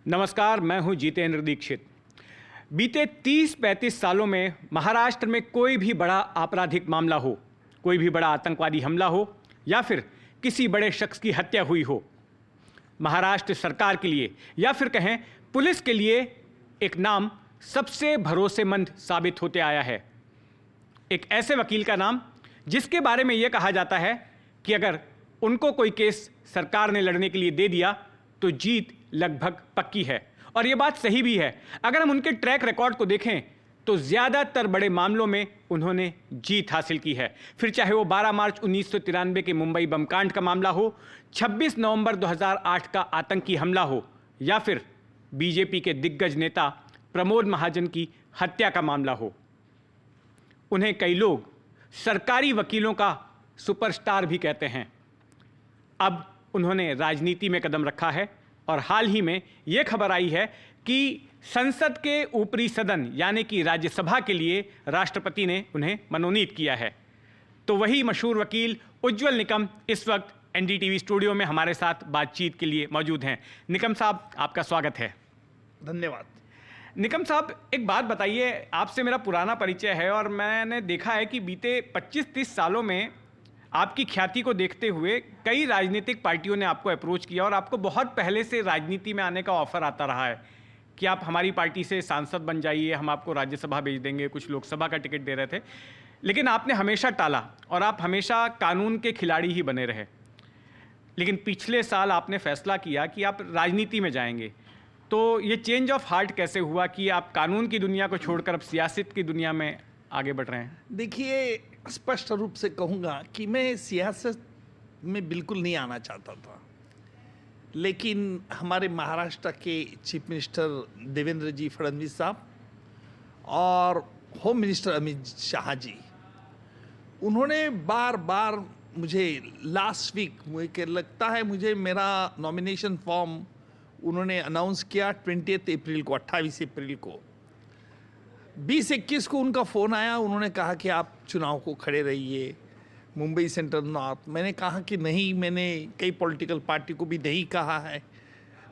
नमस्कार, मैं हूं जितेंद्र दीक्षित। बीते 30-35 सालों में महाराष्ट्र में कोई भी बड़ा आपराधिक मामला हो, कोई भी बड़ा आतंकवादी हमला हो या फिर किसी बड़े शख्स की हत्या हुई हो, महाराष्ट्र सरकार के लिए या फिर कहें पुलिस के लिए एक नाम सबसे भरोसेमंद साबित होते आया है। एक ऐसे वकील का नाम जिसके बारे में यह कहा जाता है कि अगर उनको कोई केस सरकार ने लड़ने के लिए दे दिया तो जीत लगभग पक्की है। और यह बात सही भी है। अगर हम उनके ट्रैक रिकॉर्ड को देखें तो ज़्यादातर बड़े मामलों में उन्होंने जीत हासिल की है। फिर चाहे वो 12 मार्च 1993 के मुंबई बम कांड का मामला हो, 26 नवंबर 2008 का आतंकी हमला हो या फिर बीजेपी के दिग्गज नेता प्रमोद महाजन की हत्या का मामला हो। उन्हें कई लोग सरकारी वकीलों का सुपरस्टार भी कहते हैं। अब उन्होंने राजनीति में कदम रखा है और हाल ही में यह खबर आई है कि संसद के ऊपरी सदन यानी कि राज्यसभा के लिए राष्ट्रपति ने उन्हें मनोनीत किया है। तो वही मशहूर वकील उज्ज्वल निकम इस वक्त एनडीटीवी स्टूडियो में हमारे साथ बातचीत के लिए मौजूद हैं। निकम साहब, आपका स्वागत है। धन्यवाद। निकम साहब, एक बात बताइए, आपसे मेरा पुराना परिचय है और मैंने देखा है कि बीते 25-30 सालों में आपकी ख्याति को देखते हुए कई राजनीतिक पार्टियों ने आपको अप्रोच किया और आपको बहुत पहले से राजनीति में आने का ऑफर आता रहा है कि आप हमारी पार्टी से सांसद बन जाइए, हम आपको राज्यसभा भेज देंगे, कुछ लोकसभा का टिकट दे रहे थे, लेकिन आपने हमेशा टाला और आप हमेशा कानून के खिलाड़ी ही बने रहे। लेकिन पिछले साल आपने फैसला किया कि आप राजनीति में जाएंगे। तो ये चेंज ऑफ हार्ट कैसे हुआ कि आप कानून की दुनिया को छोड़कर अब सियासत की दुनिया में आगे बढ़ रहे हैं? देखिए, स्पष्ट रूप से कहूँगा कि मैं सियासत में बिल्कुल नहीं आना चाहता था, लेकिन हमारे महाराष्ट्र के चीफ मिनिस्टर देवेंद्र जी फडणवीस साहब और होम मिनिस्टर अमित शाह जी, उन्होंने बार बार मुझे लास्ट वीक, मुझे लगता है मुझे मेरा नॉमिनेशन फॉर्म उन्होंने अनाउंस किया 20 अप्रैल को, 28 अप्रैल को। 20-21 को उनका फ़ोन आया, उन्होंने कहा कि आप चुनाव को खड़े रहिए मुंबई सेंट्रल नॉर्थ। मैंने कहा कि नहीं, मैंने कई पॉलिटिकल पार्टी को भी नहीं कहा है,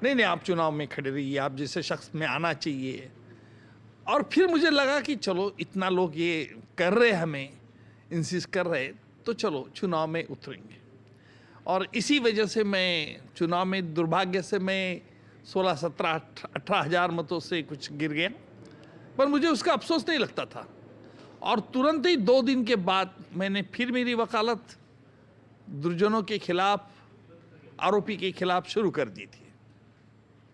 नहीं, आप चुनाव में खड़े रहिए, आप जैसे शख्स में आना चाहिए। और फिर मुझे लगा कि चलो, इतना लोग ये कर रहे, हमें इंसिस्ट कर रहे, तो चलो चुनाव में उतरेंगे। और इसी वजह से मैं चुनाव में दुर्भाग्य से मैं 16-17-18 हज़ार मतों से कुछ गिर गया, पर मुझे उसका अफसोस नहीं लगता था। और तुरंत ही 2 दिन के बाद मैंने फिर मेरी वकालत दुर्जनों के खिलाफ, आरोपी के खिलाफ शुरू कर दी थी।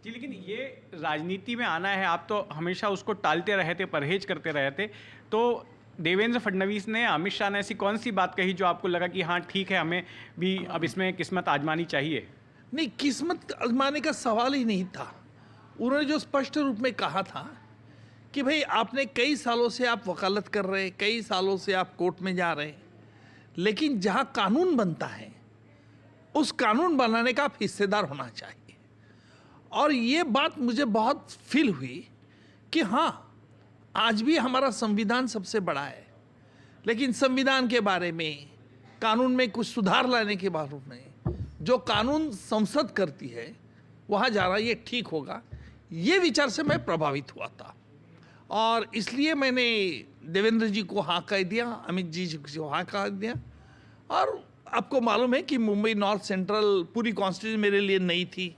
जी, लेकिन ये राजनीति में आना है, आप तो हमेशा उसको टालते रहे थे, परहेज करते रहे थे। तो देवेंद्र फडणवीस ने, अमित शाह ने ऐसी कौन सी बात कही जो आपको लगा कि हाँ ठीक है, हमें भी अब इसमें किस्मत आजमानी चाहिए? नहीं, किस्मत आजमाने का सवाल ही नहीं था। उन्होंने जो स्पष्ट रूप में कहा था कि भाई, आपने कई सालों से आप वकालत कर रहे, कई सालों से आप कोर्ट में जा रहे, लेकिन जहाँ कानून बनता है उस कानून बनाने का आप हिस्सेदार होना चाहिए। और ये बात मुझे बहुत फील हुई कि हाँ, आज भी हमारा संविधान सबसे बड़ा है, लेकिन संविधान के बारे में, कानून में कुछ सुधार लाने के बारे में जो कानून संसद करती है वहाँ जाना ये ठीक होगा, ये विचार से मैं प्रभावित हुआ था। और इसलिए मैंने देवेंद्र जी को हाँ कह दिया, अमित जी को हाँ कह दिया। और आपको मालूम है कि मुंबई नॉर्थ सेंट्रल पूरी कॉन्स्टिट्यूंसी मेरे लिए नई थी।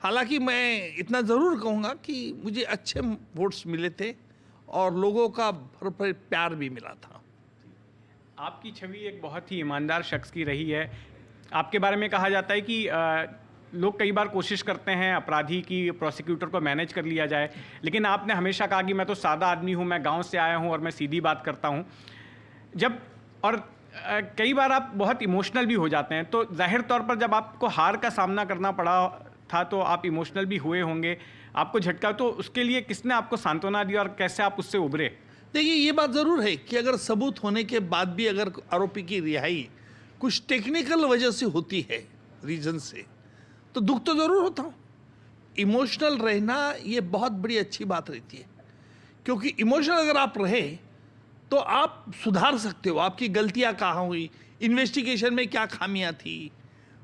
हालांकि मैं इतना ज़रूर कहूँगा कि मुझे अच्छे वोट्स मिले थे और लोगों का भरपूर प्यार भी मिला था। आपकी छवि एक बहुत ही ईमानदार शख्स की रही है। आपके बारे में कहा जाता है कि लोग कई बार कोशिश करते हैं अपराधी की, प्रोसिक्यूटर को मैनेज कर लिया जाए, लेकिन आपने हमेशा कहा कि मैं तो सादा आदमी हूं, मैं गांव से आया हूं और मैं सीधी बात करता हूं। कई बार आप बहुत इमोशनल भी हो जाते हैं, तो जाहिर तौर पर जब आपको हार का सामना करना पड़ा था तो आप इमोशनल भी हुए होंगे, आपको झटका। तो उसके लिए किसने आपको सांत्वना दी और कैसे आप उससे उभरे? देखिए, ये बात ज़रूर है कि अगर सबूत होने के बाद भी अगर आरोपी की रिहाई कुछ टेक्निकल वजह से होती है, रीजन से, तो दुख तो ज़रूर होता हूँ। इमोशनल रहना ये बहुत बड़ी अच्छी बात रहती है, क्योंकि इमोशनल अगर आप रहे तो आप सुधार सकते हो, आपकी गलतियाँ कहाँ हुई, इन्वेस्टिगेशन में क्या खामियां थी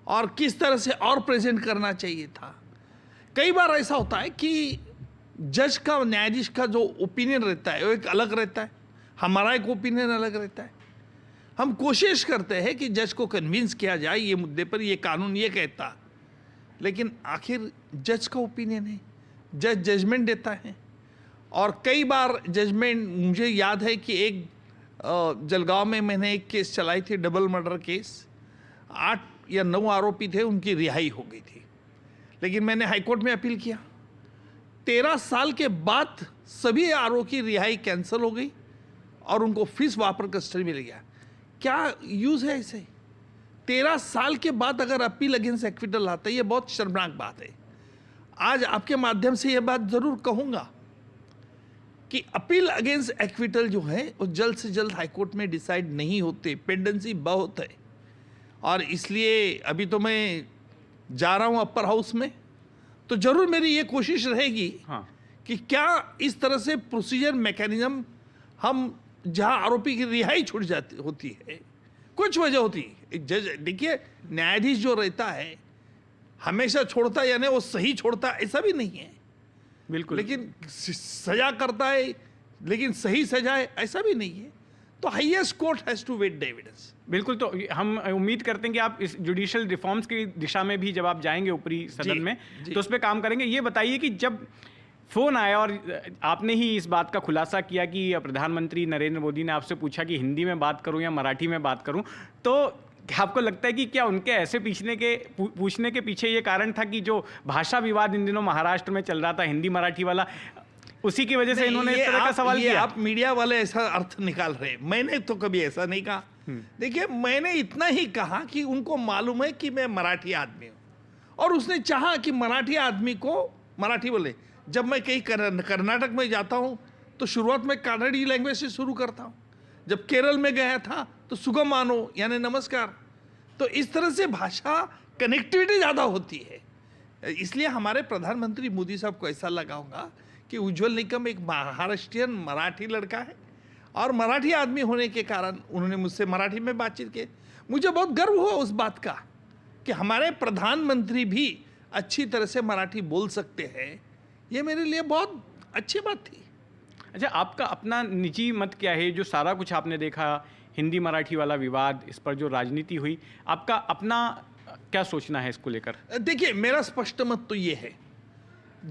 और किस तरह से और प्रेजेंट करना चाहिए था। कई बार ऐसा होता है कि जज का, न्यायाधीश का जो ओपिनियन रहता है वो एक अलग रहता है, हमारा एक ओपिनियन अलग रहता है। हम कोशिश करते हैं कि जज को कन्विंस किया जाए ये मुद्दे पर, ये कानून ये कहता, लेकिन आखिर जज का ओपिनियन है, जज जजमेंट देता है। और कई बार जजमेंट, मुझे याद है कि एक जलगांव में मैंने एक केस चलाई थी, डबल मर्डर केस, 8 या 9 आरोपी थे, उनकी रिहाई हो गई थी, लेकिन मैंने हाईकोर्ट में अपील किया। 13 साल के बाद सभी आरोपी की रिहाई कैंसिल हो गई और उनको फीस वापर कस्टडी में ले गया। क्या यूज है इसे? 13 साल के बाद अगर अपील अगेंस्ट एक्विटल आता है, ये बहुत शर्मनाक बात है। आज आपके माध्यम से यह बात जरूर कहूंगा कि अपील अगेंस्ट एक्विटल जो है वो जल्द से जल्द हाईकोर्ट में डिसाइड नहीं होते, पेंडेंसी बहुत है। और इसलिए अभी तो मैं जा रहा हूं अपर हाउस में, तो जरूर मेरी ये कोशिश रहेगी हाँ। कि क्या इस तरह से प्रोसीजर मैकेनिज्म, हम जहां आरोपी की रिहाई छूट जाती होती है, कुछ वजह होती है। जज, देखिए, न्यायाधीश जो रहता है हमेशा छोड़ता, यानी वो सही छोड़ता ऐसा भी नहीं है, बिल्कुल, लेकिन सजा करता है, लेकिन सही सजा है ऐसा भी नहीं है। तो highest court has to weigh the evidence. बिल्कुल। तो हम उम्मीद करते हैं कि आप इस जुडिशियल रिफॉर्म्स की दिशा में भी जब आप जाएंगे ऊपरी सदन में, तो उस पर काम करेंगे। ये बताइए कि जब फ़ोन आया और आपने ही इस बात का खुलासा किया कि प्रधानमंत्री नरेंद्र मोदी ने आपसे पूछा कि हिंदी में बात करूं या मराठी में बात करूं, तो क्या आपको लगता है कि क्या उनके ऐसे पूछने के पीछे ये कारण था कि जो भाषा विवाद इन दिनों महाराष्ट्र में चल रहा था, हिंदी मराठी वाला, उसी की वजह से इन्होंने इस तरह का सवाल किया? आप मीडिया वाले ऐसा अर्थ निकाल रहे, मैंने तो कभी ऐसा नहीं कहा। देखिए, मैंने इतना ही कहा कि उनको मालूम है कि मैं मराठी आदमी हूं, और उसने चाहा कि मराठी आदमी को मराठी बोले। जब मैं कहीं कर्नाटक में जाता हूं तो शुरुआत में कन्नड़ी लैंग्वेज से शुरू करता हूं। जब केरल में गया था तो सुगम आनो यानी नमस्कार। तो इस तरह से भाषा कनेक्टिविटी ज़्यादा होती है। इसलिए हमारे प्रधानमंत्री मोदी साहब को ऐसा लगा होगा कि उज्ज्वल निकम एक महाराष्ट्रियन मराठी लड़का है, और मराठी आदमी होने के कारण उन्होंने मुझसे मराठी में बातचीत की। मुझे बहुत गर्व हुआ उस बात का कि हमारे प्रधानमंत्री भी अच्छी तरह से मराठी बोल सकते हैं। ये मेरे लिए बहुत अच्छी बात थी। अच्छा, आपका अपना निजी मत क्या है? जो सारा कुछ आपने देखा, हिंदी मराठी वाला विवाद, इस पर जो राजनीति हुई, आपका अपना क्या सोचना है इसको लेकर? देखिए, मेरा स्पष्ट मत तो ये है,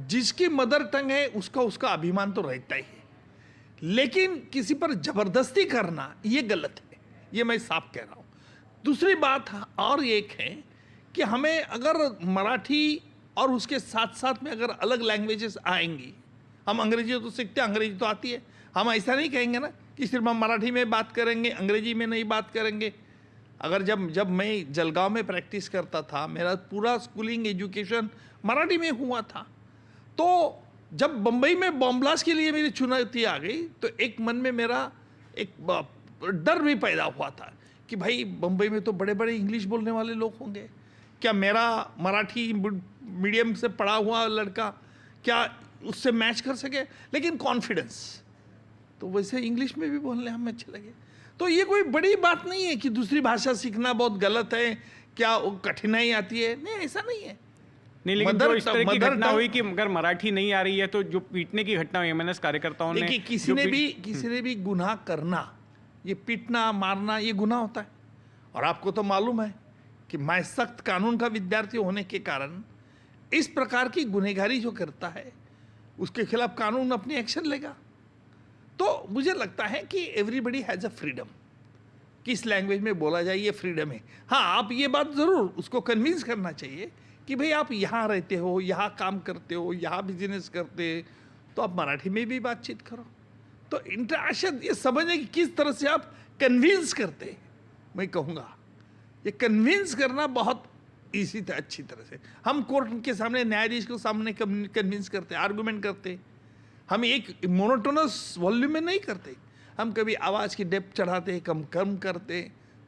जिसकी मदर टंग है उसका अभिमान तो रहता ही है, लेकिन किसी पर जबरदस्ती करना ये गलत है, ये मैं साफ कह रहा हूँ। दूसरी बात और एक है कि हमें अगर मराठी और उसके साथ साथ में अगर अलग लैंग्वेजेस आएंगी, हम अंग्रेजी तो सीखते हैं, अंग्रेजी तो आती है, हम ऐसा नहीं कहेंगे ना कि सिर्फ हम मराठी में बात करेंगे, अंग्रेजी में नहीं बात करेंगे। अगर जब मैं जलगांव में प्रैक्टिस करता था, मेरा पूरा स्कूलिंग एजुकेशन मराठी में हुआ था, तो जब बम्बई में बॉम्ब ब्लास्ट के लिए मेरी चुनौती आ गई तो एक मन में मेरा एक डर भी पैदा हुआ था कि भाई बम्बई में तो बड़े बड़े इंग्लिश बोलने वाले लोग होंगे, क्या मेरा मराठी मीडियम से पढ़ा हुआ लड़का क्या उससे मैच कर सके? लेकिन कॉन्फिडेंस तो वैसे इंग्लिश में भी बोलने हमें अच्छे लगे। तो ये कोई बड़ी बात नहीं है कि दूसरी भाषा सीखना बहुत गलत है, क्या कठिनाई आती है, नहीं, ऐसा नहीं है। नहीं, लेकिन जो इस तरह की घटना हुई कि अगर मराठी नहीं आ रही है तो जो पीटने की घटना हुई एमएनएस कार्यकर्ताओं ने, किसी ने भी गुनाह करना, ये पीटना मारना ये गुनाह होता है। और आपको तो मालूम है कि मैं सख्त कानून का विद्यार्थी होने के कारण इस प्रकार की गुनहगारी जो करता है उसके खिलाफ कानून अपनी एक्शन लेगा। तो मुझे लगता है कि एवरीबडी हैज़ अ फ्रीडम, किस लैंग्वेज में बोला जाए ये फ्रीडम है। हाँ, आप ये बात ज़रूर उसको कन्विंस करना चाहिए कि भाई आप यहाँ रहते हो, यहाँ काम करते हो, यहाँ बिजनेस करते, तो आप मराठी में भी बातचीत करो। तो इंटरेक्शन ये समझने कि किस तरह से आप कन्विंस करते, मैं कहूँगा ये कन्विंस करना बहुत इसी तरह अच्छी तरह से हम कोर्ट के सामने, न्यायाधीश के सामने कन्विंस करते, आर्गुमेंट करते। हम एक मोनोटोनस वॉल्यूम में नहीं करते, हम कभी आवाज़ की डेप्थ चढ़ाते, कम करते,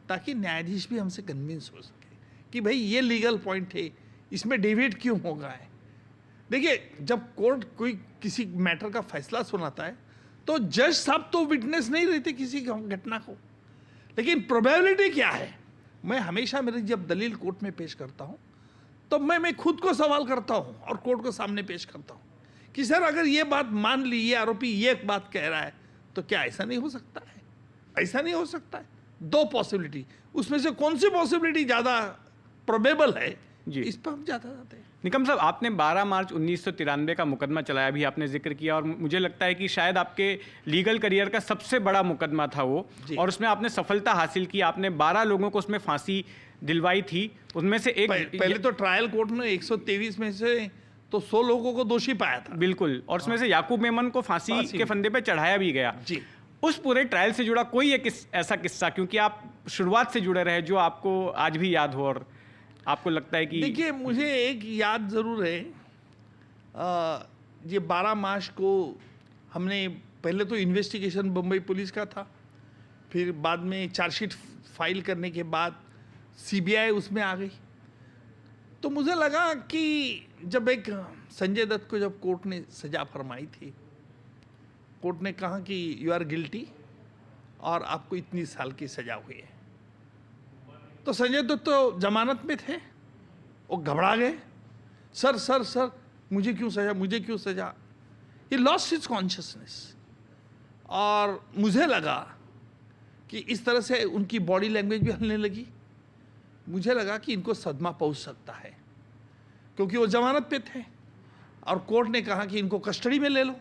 ताकि न्यायाधीश भी हमसे कन्विंस हो सके कि भाई ये लीगल पॉइंट है, इसमें डेविएट क्यों होगा है। देखिए, जब कोर्ट कोई किसी मैटर का फैसला सुनाता है तो जज साहब तो विटनेस नहीं रहते किसी घटना को, लेकिन प्रोबेबिलिटी क्या है। मैं हमेशा मेरी जब दलील कोर्ट में पेश करता हूँ तो मैं खुद को सवाल करता हूं और कोर्ट को सामने पेश करता हूं कि सर अगर ये बात मान ली, ये आरोपी ये बात कह रहा है, तो क्या ऐसा नहीं हो सकता है? ऐसा नहीं हो सकता है। दो पॉसिबिलिटी, उसमें से कौन सी पॉसिबिलिटी ज्यादा प्रोबेबल है, जी। इस पर हम जाते जाते हैं। निकम साहब, आपने 12 मार्च 1993 का मुकदमा चलाया, भी आपने जिक्र किया, और मुझे लगता है कि शायद आपके लीगल करियर का सबसे बड़ा मुकदमा था वो, और उसमें आपने सफलता हासिल की। आपने 12 लोगों को उसमें फांसी दिलवाई थी, उनमें से एक पहले तो ट्रायल कोर्ट ने 123 में से तो 100 लोगों को दोषी पाया था। बिल्कुल, और उसमें से याकूब मेमन को फांसी के फंदे पे चढ़ाया भी गया। जी। उस पूरे ट्रायल से जुड़ा कोई एक ऐसा किस्सा, क्योंकि आप शुरुआत से जुड़े रहे, जो आपको आज भी याद हो और आपको लगता है कि... देखिए, मुझे एक याद जरूर है। ये 12 मार्च को हमने पहले तो इन्वेस्टिगेशन बम्बई पुलिस का था, फिर बाद में चार्जशीट फाइल करने के बाद सीबीआई उसमें आ गई। तो मुझे लगा कि जब एक संजय दत्त को जब कोर्ट ने सजा फरमाई थी, कोर्ट ने कहा कि यू आर गिल्टी और आपको इतनी साल की सजा हुई है, तो संजय दत्त तो जमानत में थे, वो घबरा गए। सर सर सर मुझे क्यों सजा, मुझे क्यों सजा? He lost his consciousness. और मुझे लगा कि इस तरह से उनकी बॉडी लैंग्वेज भी हिलने लगी। मुझे लगा कि इनको सदमा पहुंच सकता है, क्योंकि वो जमानत पे थे और कोर्ट ने कहा कि इनको कस्टडी में ले लो।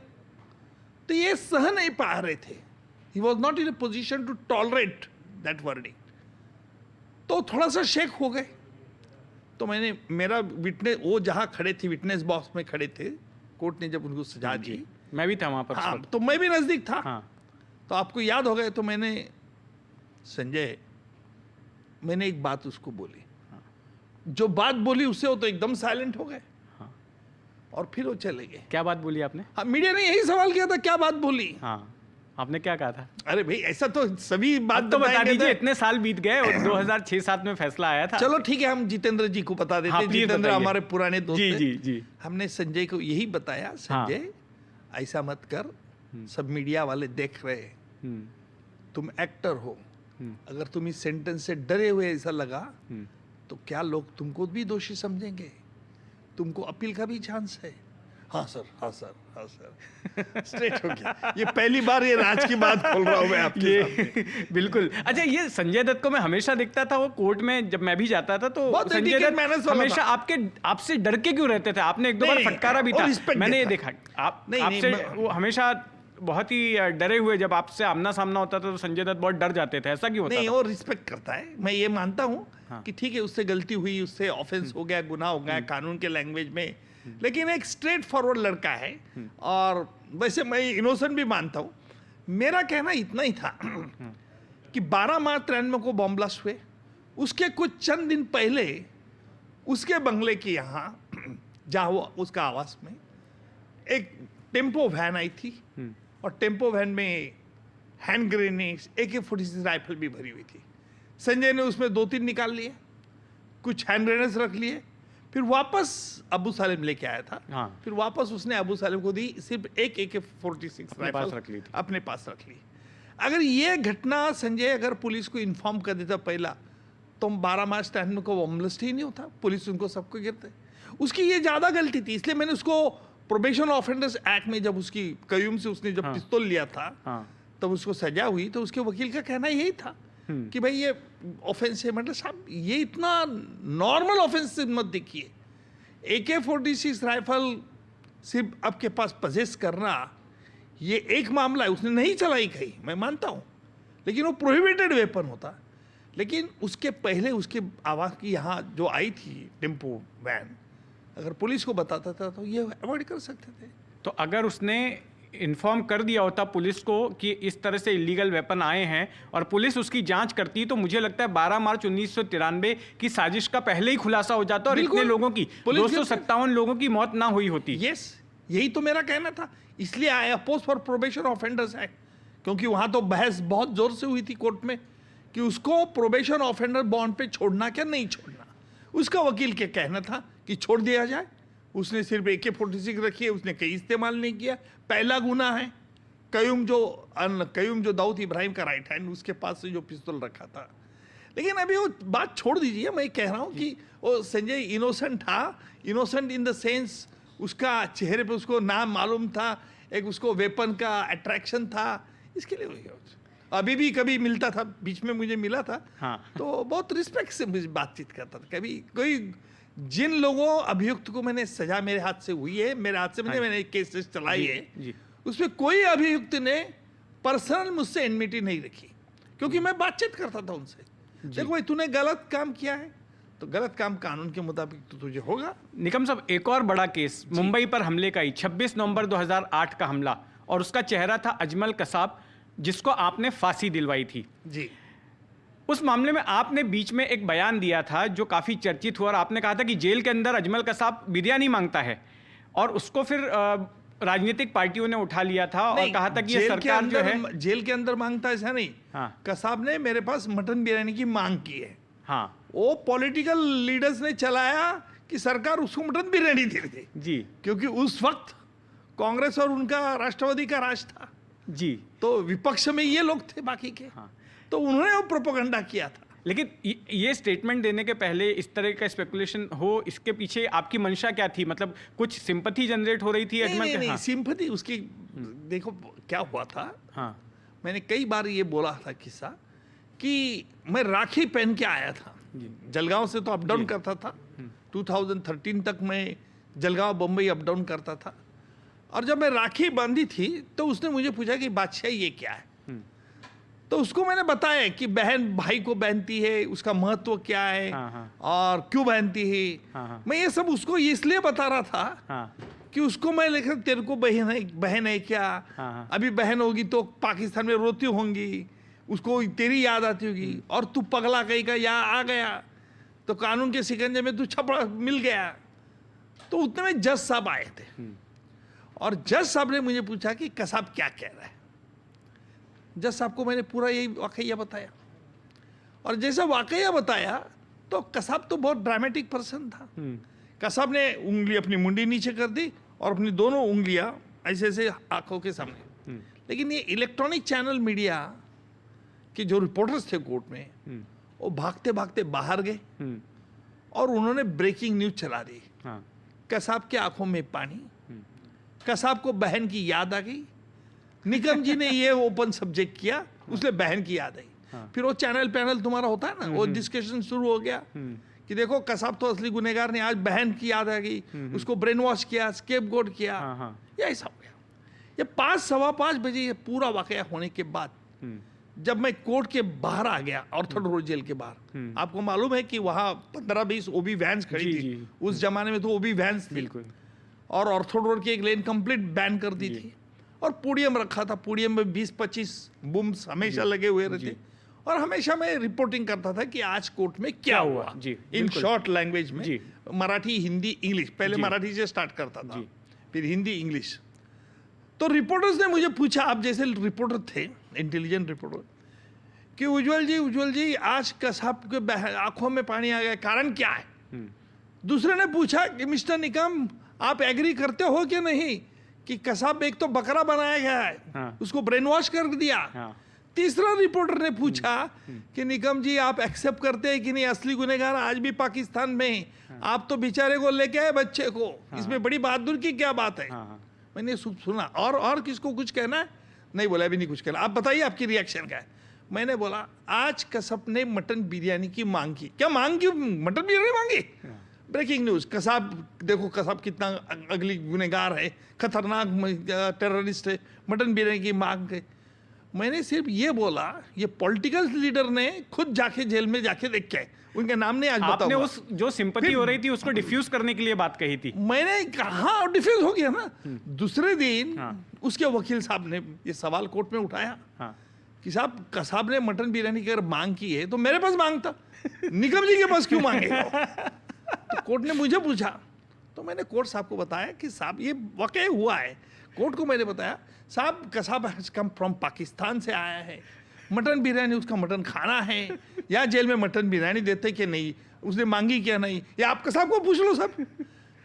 तो ये सह नहीं पा रहे थे। He was not in a position to tolerate that wording. तो थोड़ा सा शेक हो गए। तो मैंने, मेरा विटनेस, वो जहाँ खड़े थे विटनेस बॉक्स में खड़े थे, कोर्ट ने जब उनको सजा दी, मैं भी था वहाँ पर। हाँ, तो मैं भी नज़दीक था। हाँ। तो आपको याद हो गए, तो मैंने एक बात उसको बोली। हाँ। जो बात बोली उससे वो तो एकदम साइलेंट हो गए। हाँ। और फिर वो चले गए। क्या बात बोली आपने? हाँ, मीडिया ने यही सवाल किया था, क्या बात बोली? हाँ, आपने क्या कहा था? अरे भाई, ऐसा तो सभी बात तो बता बताएंगे। दीजिए, इतने साल बीत गए और 2006-7 में फैसला आया था। चलो ठीक है, हम जितेंद्र जी को बता देते हैं। प्लीज जितेंद्र बताइए। हमारे पुराने दोस्त जी हैं। जी जी। हमने संजय को यही बताया, संजय ऐसा मत कर, सब मीडिया वाले देख रहे हैं, हम्म, तुम एक्टर हो, अगर तुम इस सेंटेंस से डरे हुए ऐसा लगा हम्म, तो क्या लोग तुमको भी दोषी समझेंगे? तुमको अपील का भी चांस है। हाँ सर, हाँ सर, हाँ सर। स्ट्रेट हो गया। ये पहली बार ये राज की बात खोल रहा हूँ मैं आपके सामने। बिल्कुल। अच्छा, ये संजय दत्त को मैं हमेशा देखता था, वो कोर्ट में जब मैं भी जाता था तो बहुत संजय etiquette दत्त manners वाला हमेशा था। आपसे डर के क्यों रहते थे? आपने एक दो बार नहीं, फटकारा भी और था, respect मैंने ये देता। देखा। नहीं, आपसे मैं- वो हमेशा बहुत ही डरे हुए, जब आपसे आमना सामना होता था तो संजय दत्त बहुत डर जाते थे। ऐसा क्यों होता नहीं, था? वो रिस्पेक्ट करता है, मैं ये मानता हूँ हाँ। कि ठीक है, उससे गलती हुई, उससे ऑफेंस हो गया, गुनाह हो गया कानून के लैंग्वेज में, लेकिन एक स्ट्रेट फॉरवर्ड लड़का है। और वैसे मैं इनोसेंट भी मानता हूँ। मेरा कहना इतना ही था कि 12 मार्च 93 को बॉम्ब ब्लास्ट हुए, उसके कुछ चंद दिन पहले उसके बंगले के यहाँ, जहाँ वो उसका आवास में, एक टेम्पो वैन आई थी, और टेम्पो वैन में हैंड ग्रेनेड्स, AK-47 राइफल भी भरी हुई थी। संजय ने उसमें 2-3 निकाल लिए, कुछ हैंड ग्रेनेड्स रख लिए, फिर वापस अबू सालेम लेके आया था। हाँ। फिर वापस उसने अबू सालेम को दी, सिर्फ एक AK-46 अपने पास रख ली थी। अपने पास रख ली। अगर ये घटना संजय अगर पुलिस को इन्फॉर्म कर देता पहला, तो 12 मार्च 93 को बॉम्ब ब्लास्ट ही नहीं होता, पुलिस उनको सबको गिरते। उसकी ये ज़्यादा गलती थी, इसलिए मैंने उसको प्रोबेशन ऑफेंडर्स एक्ट में, जब उसकी कयूम से उसने जब पिस्तौल लिया था, तब उसको सजा हुई, तो उसके वकील का कहना यही था कि भाई ये ऑफेंस है। मतलब साहब, ये इतना नॉर्मल ऑफेंस मत देखिए। AK-46 राइफल सिर्फ आपके पास पजेस करना, ये एक मामला है, उसने नहीं चलाई कहीं, मैं मानता हूँ, लेकिन वो प्रोहिबिटेड वेपन होता। लेकिन उसके पहले उसके आवाज़ की यहाँ जो आई थी टेम्पो वैन, अगर पुलिस को बताता था तो ये अवॉइड कर सकते थे। तो अगर उसने इन्फॉर्म कर दिया होता पुलिस को कि इस तरह से इलीगल वेपन आए हैं, और पुलिस उसकी जांच करती, तो मुझे लगता है 12 मार्च 1993 की साजिश का पहले ही खुलासा हो जाता और इतने लोगों की, 257 लोगों की मौत ना हुई होती। यस, यही तो मेरा कहना था। इसलिए I oppose for probation offenders act, क्योंकि वहां तो बहस बहुत जोर से हुई थी कोर्ट में कि उसको प्रोबेशन ऑफेंडर बॉन्ड पे छोड़ना क्या नहीं छोड़ना। उसका वकील के कहना था कि छोड़ दिया जाए। उसने सिर्फ AK-46 रखी है, उसने कहीं इस्तेमाल नहीं किया। पहला गुना है। कयूम जो दाऊद इब्राहिम का राइट हैंड, उसके पास से जो पिस्तौल रखा था। लेकिन अभी वो बात छोड़ दीजिए, मैं कह रहा हूँ कि वो संजय इनोसेंट था, इनोसेंट इन द सेंस उसका चेहरे पे उसको नाम मालूम था, एक उसको वेपन का अट्रैक्शन था, इसके लिए हुई। अभी भी कभी मिलता था, बीच में मुझे मिला था, हाँ। तो बहुत रिस्पेक्ट से मुझे बातचीत करता था। कभी कोई जिन लोगों अभियुक्त को मैंने सजा मेरे हाथ से हुई है, मेरे हाथ से मैंने केसेस चलाई है, जी। उसमें कोई अभियुक्त ने पर्सनल मुझसे एनमिटी नहीं रखी, क्योंकि मैं बातचीत करता था उनसे। देखो भाई, तूने गलत काम किया है तो गलत काम कानून के मुताबिक तो तुझे होगा। निकम साहब, एक और बड़ा केस मुंबई पर हमले का ही 26 नवंबर 2008 का हमला, और उसका चेहरा था अजमल कसाब, जिसको आपने फांसी दिलवाई थी। जी। उस मामले में आपने बीच में एक बयान दिया था जो काफी चर्चित हुआ, और आपने कहा था कि जेल के अंदर अजमल कसाब बिरयानी मांगता है, और उसको फिर राजनीतिक पार्टियों ने उठा लिया था और कहा था कि ये सरकार जो है जेल के अंदर मांगता है, ऐसा नहीं। हाँ। कसाब ने मेरे पास मटन बिरयानी की मांग की है। हाँ वो पॉलिटिकल लीडर्स ने चलाया कि सरकार उसको मटन बिरयानी दे दे, जी, क्योंकि उस वक्त कांग्रेस और उनका राष्ट्रवादी का राज था जी, तो विपक्ष में ये लोग थे बाकी के। हाँ। तो उन्होंने वो प्रोपेगेंडा किया था। लेकिन ये स्टेटमेंट देने के पहले इस तरह का स्पेकुलेशन हो, इसके पीछे आपकी मंशा क्या थी? मतलब कुछ सिंपैथी जनरेट हो रही थी अजमल के? नहीं, हाँ। सिंपैथी उसकी, देखो क्या हुआ था। हाँ। मैंने कई बार ये बोला था किस्सा कि मैं राखी पहन के आया था, जलगांव से तो अप डाउन करता था। 2013 तक मैं जलगांव बम्बई अप डाउन करता था, और जब मैं राखी बांधी थी तो उसने मुझे पूछा कि बादशाह ये क्या है, तो उसको मैंने बताया कि बहन भाई को बहनती है, उसका महत्व क्या है। हाँ। और क्यों बहनती है। हाँ। मैं ये सब उसको इसलिए बता रहा था हाँ। कि उसको मैं लिखा तेरे को बहन है क्या। हाँ। अभी बहन होगी तो पाकिस्तान में रोती होंगी, उसको तेरी याद आती होगी, और तू पगला कहीं का यहाँ आ गया तो कानून के शिकंजे में तू छपड़ा मिल गया। तो उतने में जज साहब आए थे, और जज साहब ने मुझे पूछा कि कसाब क्या कह रहा है। जज साहब को मैंने पूरा यही वाकया बताया, और जैसा वाकया बताया तो कसाब तो बहुत ड्रामेटिक पर्सन था। कसाब ने उंगली अपनी मुंडी नीचे कर दी और अपनी दोनों उंगलियां ऐसे ऐसे आंखों के सामने। लेकिन ये इलेक्ट्रॉनिक चैनल मीडिया के जो रिपोर्टर्स थे कोर्ट में, वो भागते भागते बाहर गए और उन्होंने ब्रेकिंग न्यूज चला दी। हाँ। कसाब के आंखों में पानी, कसाब को बहन की याद आ गई। निकम जी ने ये ओपन सब्जेक्ट किया, उसने बहन की याद आई। फिर वो चैनल तुम्हारा होता है ना, वो डिस्कशन शुरू हो गया कि देखो कसाब तो असली गुनहगार नहीं, आज बहन की याद आ गई, उसको ब्रेन वॉश किया, स्केपगोट किया। ये ऐसा हो गया। ये 5, सवा 5 बजे ये पूरा वाकया होने के बाद जब मैं कोर्ट के बाहर आ गया, ऑर्थोड रोड जेल के बाहर, आपको मालूम है कि वहाँ 15-20 ओबी वैन्स खड़ी थी। उस जमाने में तो ओबी वैन्स थी, बिल्कुल। और ऑर्थोड रोड की एक लेन कंप्लीट बैन कर दी थी, और पोडियम रखा था। पोडियम में 20-25 बूम्स हमेशा लगे हुए रहते, और हमेशा मैं रिपोर्टिंग करता था कि आज कोर्ट में क्या हुआ, इन शॉर्ट लैंग्वेज में, मराठी, हिंदी, इंग्लिश। पहले मराठी से स्टार्ट करता था, फिर हिंदी, इंग्लिश। तो रिपोर्टर्स ने मुझे पूछा, आप जैसे रिपोर्टर थे, इंटेलिजेंट रिपोर्टर, कि उज्जवल जी आज कसाब के आंखों में पानी आ गया, कारण क्या है। दूसरे ने पूछा कि मिस्टर निकम, आप एग्री करते हो कि नहीं कि कसाब एक तो बकरा बनाया गया है, उसको ब्रेन वॉश कर दिया। तीसरा रिपोर्टर ने पूछा कि निकम जी, आप एक्सेप्ट करते हैं कि नहीं असली गुनहगार आज भी पाकिस्तान में, आप तो बेचारे को लेके आए बच्चे को, इसमें बड़ी बहादुर की क्या बात है। मैंने सुना, और किसको कुछ कहना है? नहीं बोला, अभी नहीं कुछ कहना, आप बताइए आपकी रिएक्शन क्या है। मैंने बोला, आज कसाब ने मटन बिरयानी की मांग की। क्या मांग की? मटन बिरयानी मांगी। ब्रेकिंग न्यूज, कसाब देखो, कसाब कितना अगली गुनहगार है, खतरनाक टेररिस्ट है, मटन बिरयानी की मांग है। मैंने सिर्फ ये बोला, ये पॉलिटिकल लीडर ने खुद जाके जेल में जाके देख के, उनके नाम नहीं आज आपने उस जो सिंपैथी हो रही थी उसको डिफ्यूज करने के लिए बात कही थी। मैंने कहा, डिफ्यूज हो गया ना। दूसरे दिन उसके वकील साहब ने ये सवाल कोर्ट में उठाया कि साहब, कसाब ने मटन बिरयानी की अगर मांग की है तो मेरे पास मांग था, निकम जी के पास क्यों मांगेगा। तो कोर्ट ने मुझे पूछा, तो मैंने कोर्ट साहब को बताया कि साहब ये वाकई हुआ है। कोर्ट को मैंने बताया, साहब Kasab has come from Pakistan से आया है, मटन बिरयानी उसका मटन खाना है, या जेल में मटन बिरयानी देते कि नहीं, उसने मांगी क्या नहीं, या आप कसाब को पूछ लो। साहब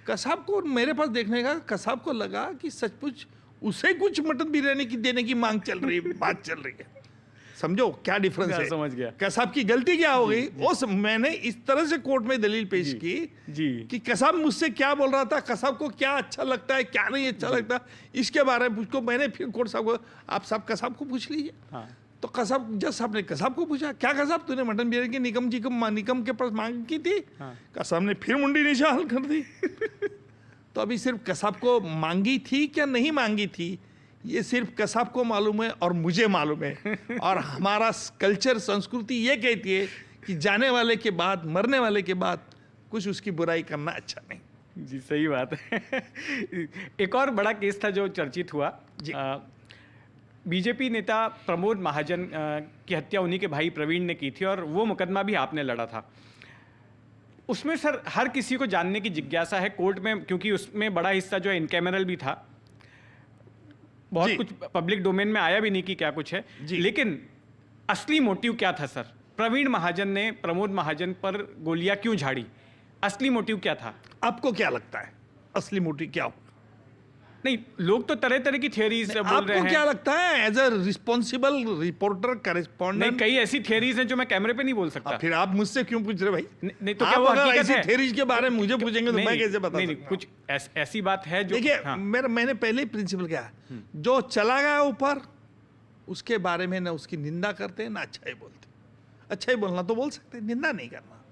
कसाब को मेरे पास देखने का, कसाब को लगा कि सचमुच उसे कुछ मटन बिरयानी की देने की मांग चल रही है, बात चल रही है। समझो क्या डिफरेंस है। समझ गया। कसाब की गलती क्या हो गई, उस मैंने इस तरह से कोर्ट में दलील पेश की जी कि कसाब मुझसे क्या बोल रहा था, कसाब को क्या अच्छा लगता है क्या नहीं अच्छा लगता, इसके बारे में उसको मैंने फिर कोर्ट साहब को, आप साहब कसाब को पूछ लीजिए। हाँ तो कसाब जज साहब ने कसाब को पूछा, क्या कसाब तूने मटन बिरयानी की निकम के पास मांग की थी? हाँ। कसाब ने फिर मुंडी निशाल कर दी। तो अभी सिर्फ कसाब को मांगी थी क्या नहीं मांगी थी, ये सिर्फ कसाब को मालूम है और मुझे मालूम है। और हमारा कल्चर संस्कृति ये कहती है कि जाने वाले के बाद, मरने वाले के बाद कुछ उसकी बुराई करना अच्छा नहीं। जी सही बात है। एक और बड़ा केस था जो चर्चित हुआ, बीजेपी नेता प्रमोद महाजन की हत्या उन्हीं के भाई प्रवीण ने की थी और वो मुकदमा भी आपने लड़ा था। उसमें सर हर किसी को जानने की जिज्ञासा है कोर्ट में, क्योंकि उसमें बड़ा हिस्सा जो है इन कैमरल भी था, बहुत कुछ पब्लिक डोमेन में आया भी नहीं कि क्या कुछ है, लेकिन असली मोटिव क्या था सर? प्रवीण महाजन ने प्रमोद महाजन पर गोलियां क्यों झाड़ी? असली मोटिव क्या था? आपको क्या लगता है असली मोटिव क्या हो? नहीं, लोग तो तरह तरह की थियरीज बोल रहे हैं। आपको क्या लगता है एज अ रिस्पॉन्सिबल रिपोर्टर नहीं, करेस्पॉन्डेंट? कई ऐसी थियरीज हैं जो मैं कैमरे पे नहीं बोल सकता। फिर आप मुझसे क्यों पूछ रहे भाई? नहीं तो क्या वो आप अगर हकीकत ऐसी है? थियरीज के बारे में मुझे पूछेंगे तो मैं कैसे बता नहीं, सकता? कुछ ऐसी बात है जो देखिए हाँ, मैंने पहले ही प्रिंसिपल क्या है, जो चला गया ऊपर उसके बारे में ना उसकी निंदा करते ना अच्छा ही बोलते। अच्छा ही बोलना तो बोल सकते, निंदा नहीं करना।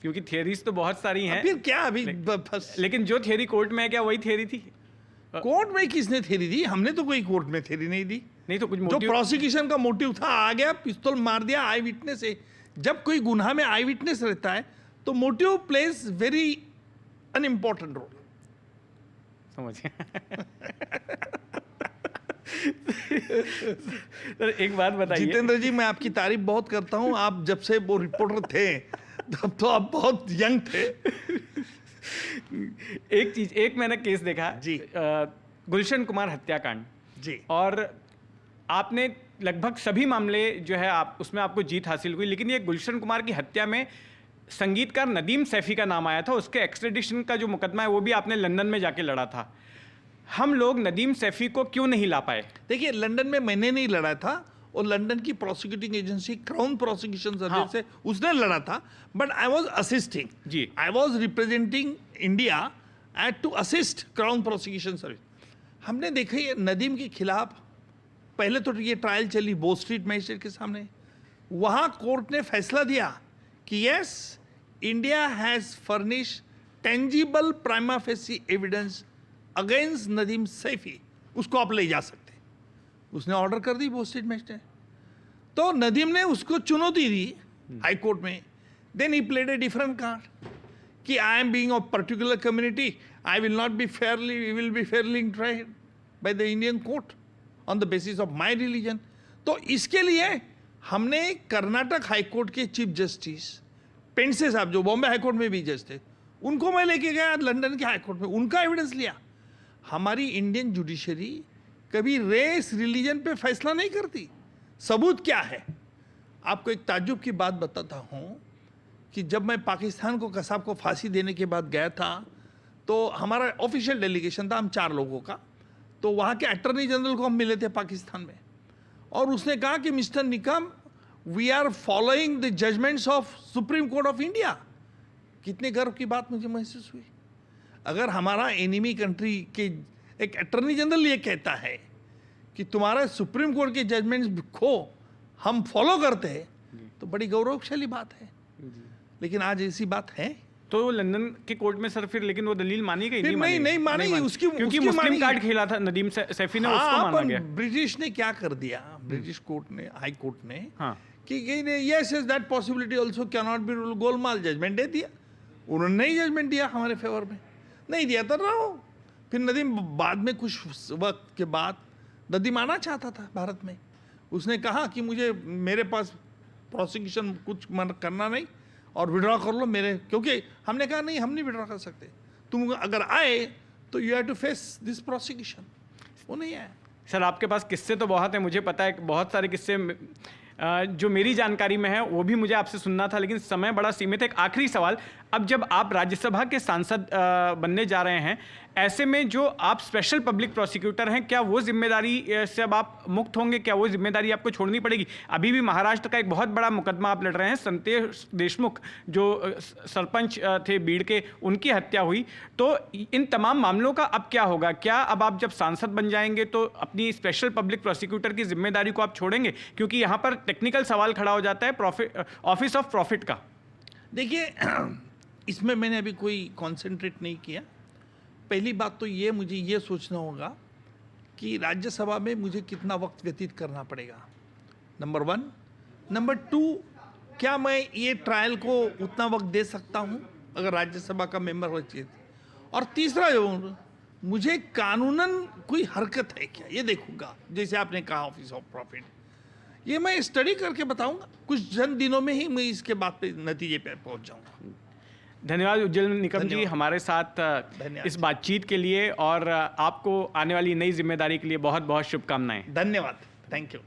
क्योंकि थियरीज तो बहुत सारी हैं। फिर क्या अभी बस लेकिन जो थियरी कोर्ट में है क्या वही थियरी थी? कोर्ट में किसने थ्योरी दी? हमने तो कोई कोर्ट में थ्योरी नहीं दी। नहीं तो कुछ जो मोटिव। प्रोसिक्यूशन का मोटिव था आ गया, पिस्तौल मार दिया, आई विटनेस है। जब कोई गुनाह में आई विटनेस रहता है तो मोटिव प्लेज वेरी अन इम्पोर्टेंट रोल। समझ गया। सर एक बात बताइए जितेंद्र जी, मैं आपकी तारीफ बहुत करता हूं। आप जब से वो रिपोर्टर थे तब तो आप बहुत यंग थे। एक मैंने केस देखा जी। गुलशन कुमार हत्याकांड जी। और आपने लगभग सभी मामले जो है आप उसमें आपको जीत हासिल हुई, लेकिन ये गुलशन कुमार की हत्या में संगीतकार नदीम सैफी का नाम आया था। उसके एक्सट्रेडिशन का जो मुकदमा है वो भी आपने लंदन में जाके लड़ा था। हम लोग नदीम सैफी को क्यों नहीं ला पाए? देखिए, लंदन में मैंने नहीं लड़ा था, और लंदन की prosecuting agency Crown Prosecution Service से उसने लड़ा था, बट आई वाज असिस्टिंग। जी। I was representing India at to assist Crown Prosecution Service. हमने देखा ये नदीम के खिलाफ पहले तो ये ट्रायल चली बो स्ट्रीट मजिस्ट्रेट के सामने। वहाँ कोर्ट ने फैसला दिया कि yes, India has furnish tangible prima facie evidence against Nadeem Saifi, उसको आप ले जा सकते। उसने ऑर्डर कर दी बो स्ट्रीट मजिस्ट्रेट। तो नदीम ने उसको चुनौती दी हाई कोर्ट में। Then he played a different card कि I am being of particular community, I will not be fairly will be fairly tried by the Indian court on the basis of my religion. तो इसके लिए हमने Karnataka high court के chief justice Pendse साहब, जो Bombay high court में भी जज थे, उनको मैं लेके गया लंदन के हाई कोर्ट में, उनका एविडेंस लिया। हमारी इंडियन जुडिशरी कभी रेस रिलीजन पे फैसला नहीं करती। सबूत क्या है? आपको एक ताज्जुब की बात बताता हूँ कि जब मैं पाकिस्तान को कसाब को फांसी देने के बाद गया था, तो हमारा ऑफिशियल डेलीगेशन था, हम 4 लोगों का। तो वहाँ के अटॉर्नी जनरल को हम मिले थे पाकिस्तान में, और उसने कहा कि mister Nikam, we are following the judgments of Supreme Court of India. कितने गर्व की बात मुझे महसूस हुई। अगर हमारा एनिमी कंट्री के एक अटॉर्नी जनरल ये कहता है कि तुम्हारा सुप्रीम कोर्ट के जजमेंट्स खो हम फॉलो करते हैं, तो बड़ी गौरवशाली बात है। लेकिन आज ऐसी बात है तो लंदन के कोर्ट में सर फिर लेकिन वो दलील मानी गई? नहीं मानी उसकी, क्योंकि मुस्लिम कार्ड खेला था नदीम सैफी ने, उसको माना गया। ब्रिटिश ने क्या कर दिया, ब्रिटिश कोर्ट ने, हाई कोर्ट ने, हाँ, कि yes that possibility also can not be rule, गोलमाल जजमेंट दे दिया। उन्होंने नहीं जजमेंट दिया हमारे फेवर में, नहीं दिया तो रहो। फिर नदीम बाद में कुछ वक्त के बाद नदीम आना चाहता था भारत में। उसने कहा कि मुझे मेरे पास प्रोसिक्यूशन कुछ करना नहीं और विड्रॉ कर लो मेरे, क्योंकि हमने कहा नहीं, हम नहीं विड्रॉ कर सकते, तुम अगर आए तो you have to face this prosecution. वो नहीं आया। सर आपके पास किस्से तो बहुत हैं, मुझे पता है बहुत सारे किस्से जो मेरी जानकारी में है वो भी मुझे आपसे सुनना था, लेकिन समय बड़ा सीमित है। एक आखिरी सवाल, अब जब आप राज्यसभा के सांसद बनने जा रहे हैं, ऐसे में जो आप स्पेशल पब्लिक प्रोसिक्यूटर हैं, क्या वो जिम्मेदारी से अब आप मुक्त होंगे? क्या वो जिम्मेदारी आपको छोड़नी पड़ेगी? अभी भी महाराष्ट्र का एक बहुत बड़ा मुकदमा आप लड़ रहे हैं, संतोष देशमुख जो सरपंच थे बीड़ के, उनकी हत्या हुई। तो इन तमाम मामलों का अब क्या होगा? क्या अब आप जब सांसद बन जाएंगे तो अपनी स्पेशल पब्लिक प्रोसिक्यूटर की जिम्मेदारी को आप छोड़ेंगे? क्योंकि यहाँ पर टेक्निकल सवाल खड़ा हो जाता है ऑफिस ऑफ प्रॉफिट का। देखिए, इसमें मैंने अभी कोई कॉन्सेंट्रेट नहीं किया। पहली बात तो ये, मुझे ये सोचना होगा कि राज्यसभा में मुझे कितना वक्त व्यतीत करना पड़ेगा, नंबर 1। नंबर 2, क्या मैं ये ट्रायल को उतना वक्त दे सकता हूँ अगर राज्यसभा का मेंबर हो चाहिए? और तीसरा, जो मुझे कानूनन कोई हरकत है क्या, ये देखूंगा। जैसे आपने कहा ऑफिस ऑफ प्रॉफिट, ये मैं स्टडी करके बताऊंगा। कुछ चंद दिनों में ही मैं इसके बाद पे नतीजे पे पहुंच जाऊंगा। धन्यवाद उज्जवल निकम जी, हमारे साथ इस बातचीत के लिए, और आपको आने वाली नई जिम्मेदारी के लिए बहुत बहुत शुभकामनाएं। धन्यवाद, थैंक यू।